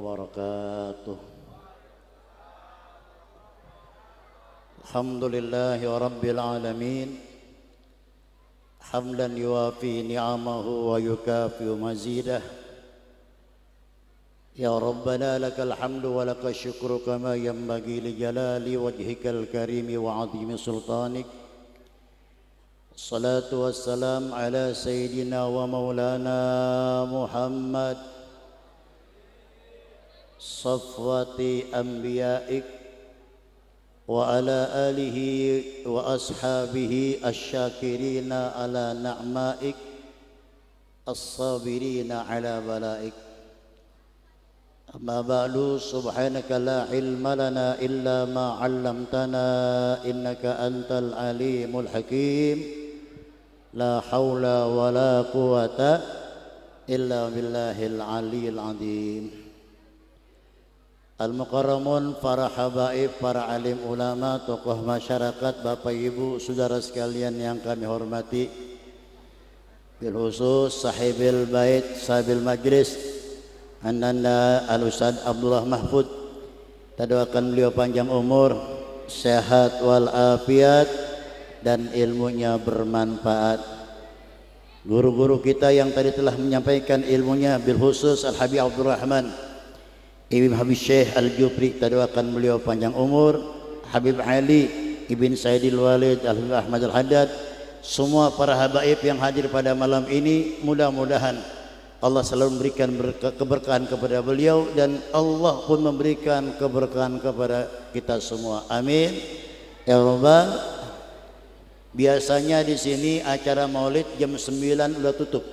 وبركاته. الحمد لله رب العالمين حمدا يوافي نعمه ويكافئ مزيده. يا ربنا لك الحمد ولك الشكر كما ينبغي لجلال وجهك الكريم وعظيم سلطانك. الصلاة والسلام على سيدنا ومولانا محمد صفوة أنبيائك وعلى آله وأصحابه الشاكرين على نعمائك الصابرين على بلائك. أما بعد سبحانك لا علم لنا إلا ما علمتنا إنك أنت العليم الحكيم. لا حول ولا قوة إلا بالله العلي العظيم. Al-Mukarramun, para habaib, para alim ulama, tokoh masyarakat, bapak ibu, saudara sekalian yang kami hormati, bil khusus sahibil bait, sahibil majlis, Ananda Al-Ustaz Abdullah Mahfud. Kita doakan beliau panjang umur, sehat walafiat, dan ilmunya bermanfaat. Guru-guru kita yang tadi telah menyampaikan ilmunya, bil khusus Al-Habib Abdurrahman Ibn Habib Syekh Al-Jufri, kita doakan beliau panjang umur. Habib Ali Ibn Sayyidil Walid Al-Habib Ahmad Al-Haddad, semua para habaib yang hadir pada malam ini, mudah-mudahan Allah selalu memberikan keberkahan kepada beliau dan Allah pun memberikan keberkahan kepada kita semua. Amin ya rabbal. Biasanya di sini acara Maulid jam 9 udah tutup.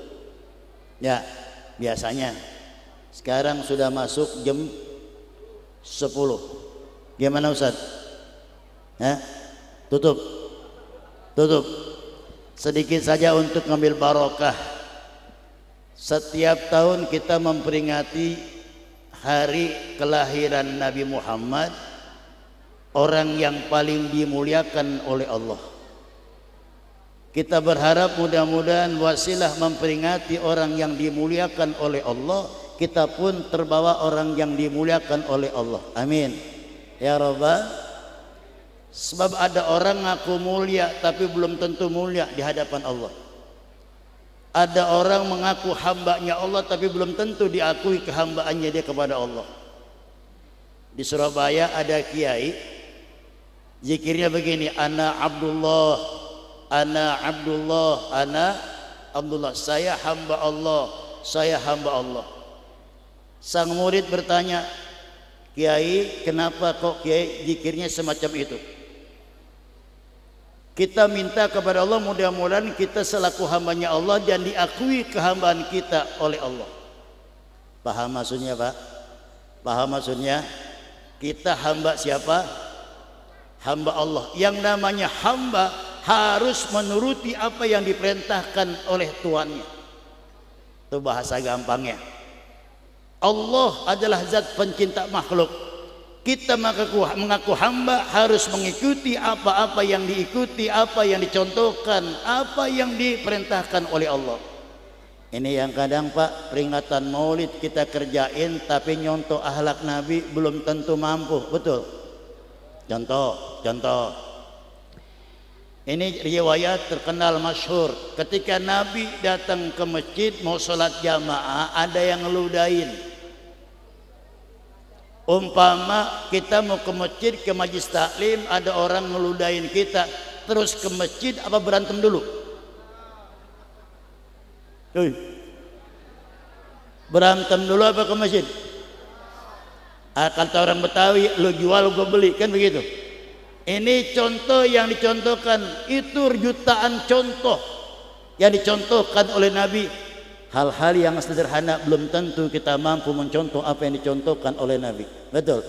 Ya, biasanya. Sekarang sudah masuk jam 10. Gimana Ustaz? Tutup. Sedikit saja untuk ngambil barokah. Setiap tahun kita memperingati hari kelahiran Nabi Muhammad, orang yang paling dimuliakan oleh Allah. Kita berharap mudah-mudahan wasilah memperingati orang yang dimuliakan oleh Allah, kita pun terbawa orang yang dimuliakan oleh Allah. Amin ya rabbal. Sebab ada orang ngaku mulia tapi belum tentu mulia di hadapan Allah. Ada orang mengaku hambanya Allah tapi belum tentu diakui kehambaannya dia kepada Allah. Di Surabaya ada kiai, zikirnya begini, ana Abdullah, ana Abdullah, ana Abdullah, saya hamba Allah, saya hamba Allah. Sang murid bertanya, Kiai, kenapa kok Kiai zikirnya semacam itu? Kita minta kepada Allah mudah-mudahan kita selaku hambanya Allah dan diakui kehambaan kita oleh Allah. Paham maksudnya Pak? Paham maksudnya? Kita hamba siapa? Hamba Allah. Yang namanya hamba harus menuruti apa yang diperintahkan oleh Tuannya. Itu bahasa gampangnya. Allah adalah zat pencinta makhluk. Kita mengaku hamba harus mengikuti apa-apa yang diikuti, apa yang dicontohkan, apa yang diperintahkan oleh Allah. Ini yang kadang Pak, peringatan Maulid kita kerjain tapi nyontoh akhlak Nabi belum tentu mampu, betul? Contoh. Ini riwayat terkenal masyhur. Ketika Nabi datang ke masjid mau sholat jamaah, ada yang ngeludain. Umpama kita mau ke masjid, ke majlis taklim, ada orang ngeludain kita, terus ke masjid apa berantem dulu? Berantem dulu apa ke masjid? Kata orang Betawi, lu jual gue beli, kan begitu. Ini contoh yang dicontohkan, itu jutaan contoh yang dicontohkan oleh Nabi. Hal-hal yang sederhana belum tentu kita mampu mencontoh apa yang dicontohkan oleh Nabi. Betul.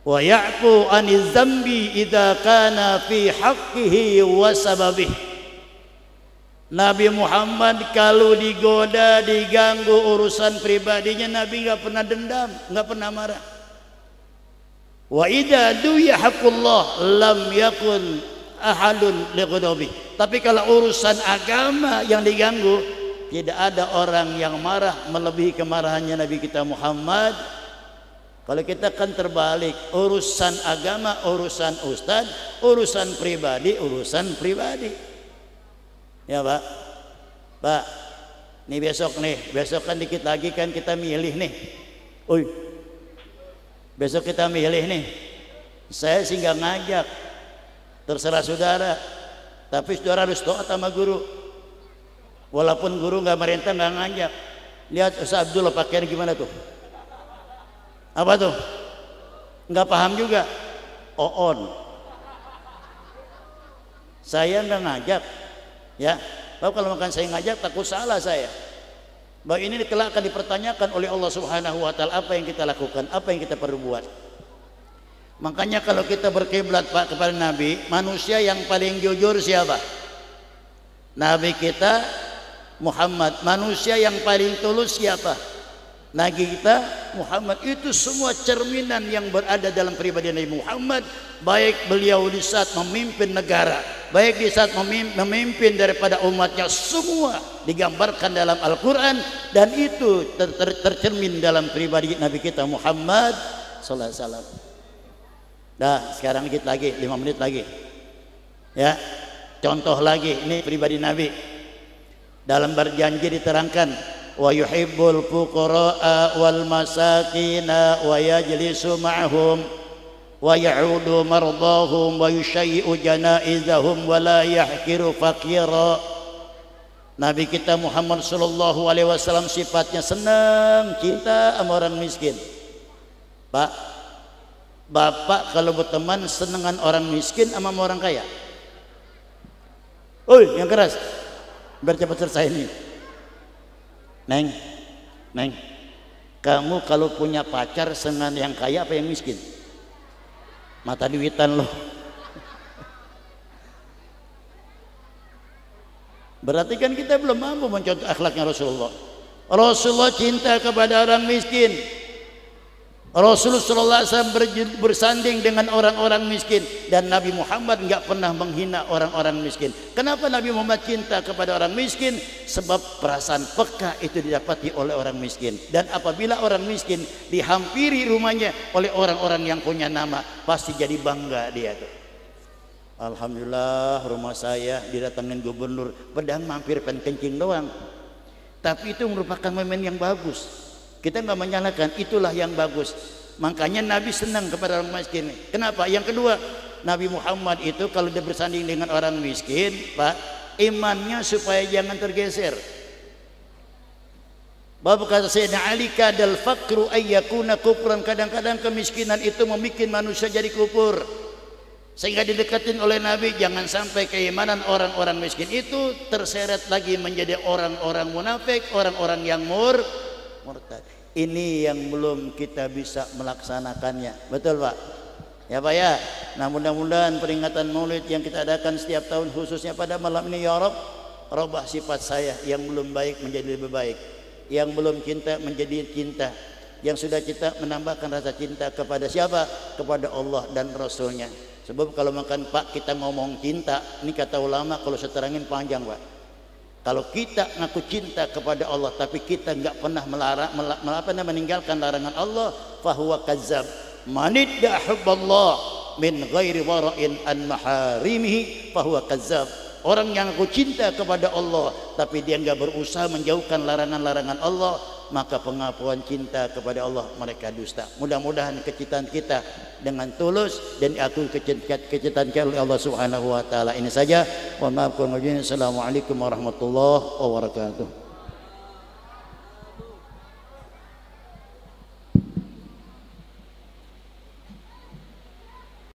Wa ya'fu 'anil dzambi idza kana fi haqqihi wa sababih. Nabi Muhammad kalau digoda, diganggu urusan pribadinya, Nabi enggak pernah dendam, enggak pernah marah. Wa idza duya haqqullah lam yakun ahadun lighadabi. Tapi kalau urusan agama yang diganggu, tidak ada orang yang marah melebihi kemarahannya Nabi kita Muhammad. Kalau kita kan terbalik, urusan agama urusan ustad, urusan pribadi urusan pribadi. Ya Pak, Pak, nih besok kan dikit lagi kan kita milih nih. Oi, besok kita milih nih. Saya sih nggak ngajak, terserah saudara. Tapi saudara harus taat sama guru. Walaupun guru nggak merintah, nggak ngajak. Lihat Ustaz Abdullah pakaian gimana tuh? Apa tuh? Nggak paham juga. Oon. Saya nggak ngajak, ya. Tapi kalau makan saya ngajak, takut salah saya. Bahwa ini kelak akan dipertanyakan oleh Allah Subhanahu Wa Taala apa yang kita lakukan, apa yang kita perlu buat. Makanya kalau kita berkiblat Pak kepada Nabi, manusia yang paling jujur siapa? Nabi kita Muhammad. Manusia yang paling tulus siapa? Nabi kita Muhammad. Itu semua cerminan yang berada dalam pribadi Nabi Muhammad, baik beliau di saat memimpin negara, baik di saat memimpin daripada umatnya, semua digambarkan dalam Al-Quran, dan itu tercermin dalam pribadi Nabi kita Muhammad sallallahu alaihi wasallam. Dah, sekarang dikit lagi, 5 menit lagi, ya. Contoh lagi, ini pribadi Nabi. Dalam berjanji diterangkan, wa yuhibbul fuqara'a wal masakina wa yajlisu ma'hum wa ya'udu mardahum wa yushayyi'u janaizahum wa la yahkiru faqira. Nabi kita Muhammad sallallahu alaihi wasallam sifatnya senang cinta sama orang miskin. Pak, Bapak kalau berteman senengan orang miskin sama orang kaya? Oi, yang keras. Biar cepat selesai ini. Neng, kamu kalau punya pacar senang yang kaya apa yang miskin? Mata duitan loh. Berarti kan kita belum mampu mencontoh akhlaknya Rasulullah. Rasulullah cinta kepada orang miskin. Rasulullah SAW bersanding dengan orang-orang miskin, dan Nabi Muhammad nggak pernah menghina orang-orang miskin. Kenapa Nabi Muhammad cinta kepada orang miskin? Sebab perasaan peka itu didapati oleh orang miskin, dan apabila orang miskin dihampiri rumahnya oleh orang-orang yang punya nama, pasti jadi bangga dia tuh. Alhamdulillah rumah saya didatangin gubernur, pedang mampir pen kencing doang, tapi itu merupakan momen yang bagus. Kita nggak menyalahkan, itulah yang bagus. Makanya Nabi senang kepada orang miskin. Kenapa? Yang kedua, Nabi Muhammad itu kalau dia bersanding dengan orang miskin, Pak, imannya supaya jangan tergeser. Bapak kata Sayyidina Ali, kadal fakru ayyakuna kufran. Kadang-kadang kemiskinan itu membuat manusia jadi kufur, sehingga didekatin oleh Nabi, jangan sampai keimanan orang-orang miskin itu terseret lagi menjadi orang-orang munafik, orang-orang yang murtad. Ini yang belum kita bisa melaksanakannya, betul Pak? Ya Pak ya. Nah mudah-mudahan peringatan Maulid yang kita adakan setiap tahun, khususnya pada malam ini, ya Rabb, rubah sifat saya yang belum baik menjadi lebih baik, yang belum cinta menjadi cinta, yang sudah cinta menambahkan rasa cinta kepada siapa? Kepada Allah dan Rasulnya. Sebab kalau makan Pak kita ngomong cinta, ini kata ulama kalau seterangin panjang Pak. Kalau kita ngaku cinta kepada Allah tapi kita nggak pernah meninggalkan larangan Allah, fahuwa kazzab. Manidda hubballah min ghairi wara'in an maharimihi fahuwa kazzab. Orang yang ngaku cinta kepada Allah tapi dia nggak berusaha menjauhkan larangan-larangan Allah, maka pengakuan cinta kepada Allah mereka dusta. Mudah-mudahan kecintaan kita dengan tulus dan diakui kecintaan kita oleh Allah Subhanahu wa taala. Ini saja. Mohon maaf kurang lebihnya. Assalamualaikum warahmatullahi wabarakatuh.